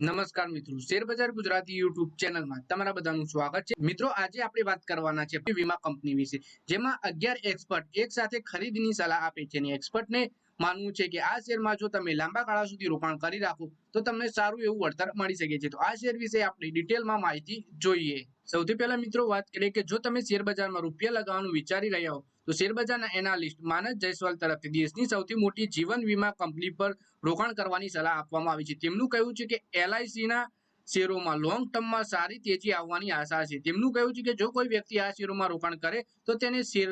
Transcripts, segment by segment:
નમસ્કાર મિત્રો, શેરબજાર ગુજરાતી યુટ્યુબ ચેનલમાં તમારા બધાનું સ્વાગત છે। મિત્રો, આજે આપણે વાત કરવાના છે વીમા કંપની વિશે, જેમાં 11 એક્સપર્ટ એક સાથે ખરીદની સલાહ આપે છે અને એક્સપર્ટને માનવું છે કે આ શેરમાં જો તમે લાંબા ગાળા સુધી રોકાણ કરી રાખો તો તમને સારું એવું વળતર મળી શકે છે। તો આ શેર વિશે આપણે ડિટેલમાં માહિતી જોઈએ। સૌથી પહેલા મિત્રો વાત કરીએ કે જો તમે શેરબજારમાં રૂપિયા લગાવવાનું વિચારી રહ્યા હો તો શેરબજારના એનાલિસ્ટ માનસ જયસ્વાલ તરફથી દેશની સૌથી મોટી જીવન વીમા કંપની પર રોકાણ કરવાની સલાહ આપવામાં આવી છે। તેમનું કહેવું છે કે એલઆઈસીના શેરોમાં લોંગ ટર્મમાં સારી તેજી આવવાની આશા છે। તેમનું કહેવું છે કે જો કોઈ વ્યક્તિ આ શેરોમાં રોકાણ કરે તો તેને શેર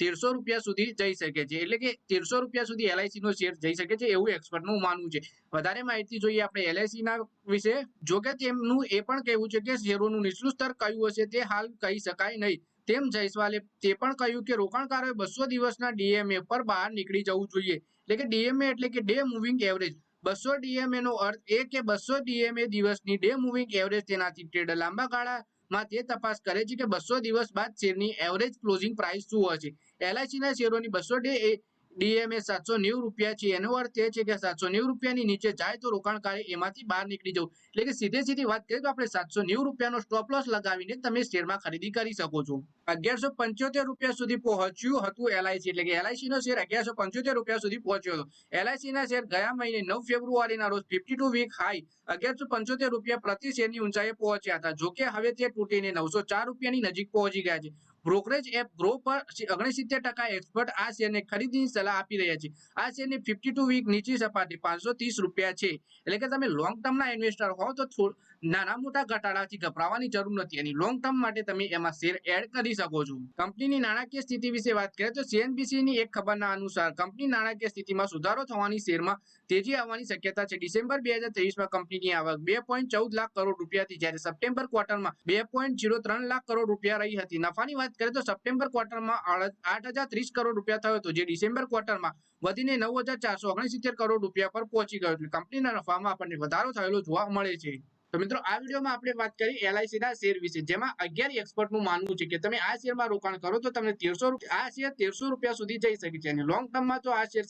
1300 રૂપિયા સુધી જઈ શકે છે, એટલે કે 1300 રૂપિયા સુધી એલઆઈસી નો શેર જઈ શકે છે એવું એક્સપર્ટનું માનવું છે। વધારે માહિતી જોઈએ આપણે એલઆઈસીના વિશે। જો કે તેમનું એ પણ કહેવું છે કે શેરોનું નીચલું સ્તર કયું હશે તે હાલ કહી શકાય નહીં। તેમ જયસ્વાલે તે પણ કહ્યું કે રોકાણકારોએ 200 દિવસના ડીએમએ પર બહાર નીકળી જવું જોઈએ, એટલે કે ડીએમએ એટલે કે ડે મૂવિંગ એવરેજ। 200 ડીએમએ નો અર્થ એ કે 200 ડીએમએ દિવસની ડે મૂવિંગ એવરેજ, તેનાથી ટ્રેડર લાંબા ગાળામાં તે તપાસ કરે છે કે 200 દિવસ બાદ શેરની એવરેજ ક્લોઝિંગ પ્રાઇસ શું હશે। એલઆઈસીના શેરોની 200 ડીએમએ 790 રૂપિયા છે। એનો અર્થ એ છે કે 790 રૂપિયાની નીચે જાય તો રોકાણકારે એમાંથી બહાર નીકળી જવું, એટલે કે સીધી વાત કરીએ તો આપણે 790 રૂપિયાનો સ્ટોપ લોસ લગાવીને તમે શેરમાં ખરીદી કરી શકો છો। 1175 રૂપિયા સુધી પહોંચ્યું હતું એલઆઈસી, એટલે કે એલઆઈસી નો શેર 1175 રૂપિયા સુધી પહોંચ્યો હતો। એલઆઈસી ના શેર ગયા મહિને 9 ફેબ્રુઆરીના રોજ 52 વીક હાઈ 1175 રૂપિયા પ્રતિ શેરની ઊંચાઈએ પહોંચ્યા હતા। જોકે હવે તે તૂટીને 904 રૂપિયાની નજીક પહોંચી ગયા છે। બ્રોકરેજ એપ ગ્રો પર 69% એક્સપર્ટ આ શેરને ખરીદીની સલાહ આપી રહ્યા છે। આ શેરની 52 વીક નીચી સપાટી 530 રૂપિયા છે, એટલે કે તમે લોંગ ટર્મના ઇન્વેસ્ટર હો તો નાના મોટા ઘટાડાથી ગભરાવાની જરૂર નથી અને લોંગ ટર્મ માટે તમે એમાં શેર એડ કરી શકો છો। કંપનીની નાણાકીય સ્થિતિ વિશે વાત કરીએ તો સીએનબીસીની એક ખબરના અનુસાર કંપની નાણાકીય સ્થિતિમાં સુધારો થવાની શેરમાં તેજી આવવાની શક્યતા છે। ડિસેમ્બર 2023માં કંપનીની આવક 2.14 લાખ કરોડ રૂપિયા હતી, જ્યારે સપ્ટેમ્બર ક્વાર્ટરમાં 2.03 લાખ કરોડ રૂપિયા રહી હતી। નફાની વાત કરીએ તો સપ્ટેમ્બર ક્વાર્ટરમાં 8030 કરોડ રૂપિયા થયો હતો, જે ડિસેમ્બર ક્વાર્ટરમાં વધીને 9469 કરોડ રૂપિયા પર પહોંચી ગયો, એટલે કંપનીના નફામાં આપણને વધારો થયેલો જોવા મળે છે। તો મિત્રો, આ વિડીયોમાં આપણે વાત કરી એલઆઈસીના શેર વિશે, જેમાં 11 એક્સપર્ટનું માનવું છે કે તમે આ શેરમાં રોકાણ કરો તો તમને 1300 રૂપિયા સુધી જઈ શકે છે અને લોંગ ટર્મમાં તો આ શેર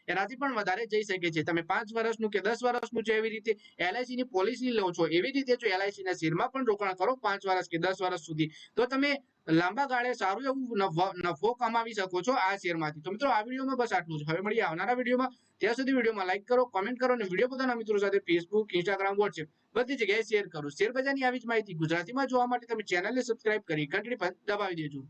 એનાથી પણ વધારે જઈ શકે છે। તમે 5 વર્ષનું કે 10 વર્ષનું જો એવી રીતે એલઆઈસીની પોલિસી લો છો, એવી રીતે જો એલઆઈસીના શેરમાં પણ રોકાણ કરો 5 વર્ષ કે 10 વર્ષ સુધી, તો તમે લાંબા ગાળે સારું એવું નફો કમાવી શકો છો આ શેરમાંથી। તો મિત્રો, આ વિડીયોમાં બસ આટલું જ। હવે મળીએ આવનારા વિડીયોમાં। ત્યાં સુધી વિડીયોમાં લાઈક કરો, કોમેન્ટ કરો અને વિડીયો પોતાના મિત્રો સાથે ફેસબુક, ઇન્સ્ટાગ્રામ, વોટ્સએપ બધી જગ્યાએ શેર કરો। શેરબજારની આવી જ માહિતી ગુજરાતીમાં જોવા માટે તમે ચેનલને સબસ્ક્રાઇબ કરી ઘંટડી પર દબાવી દેજો।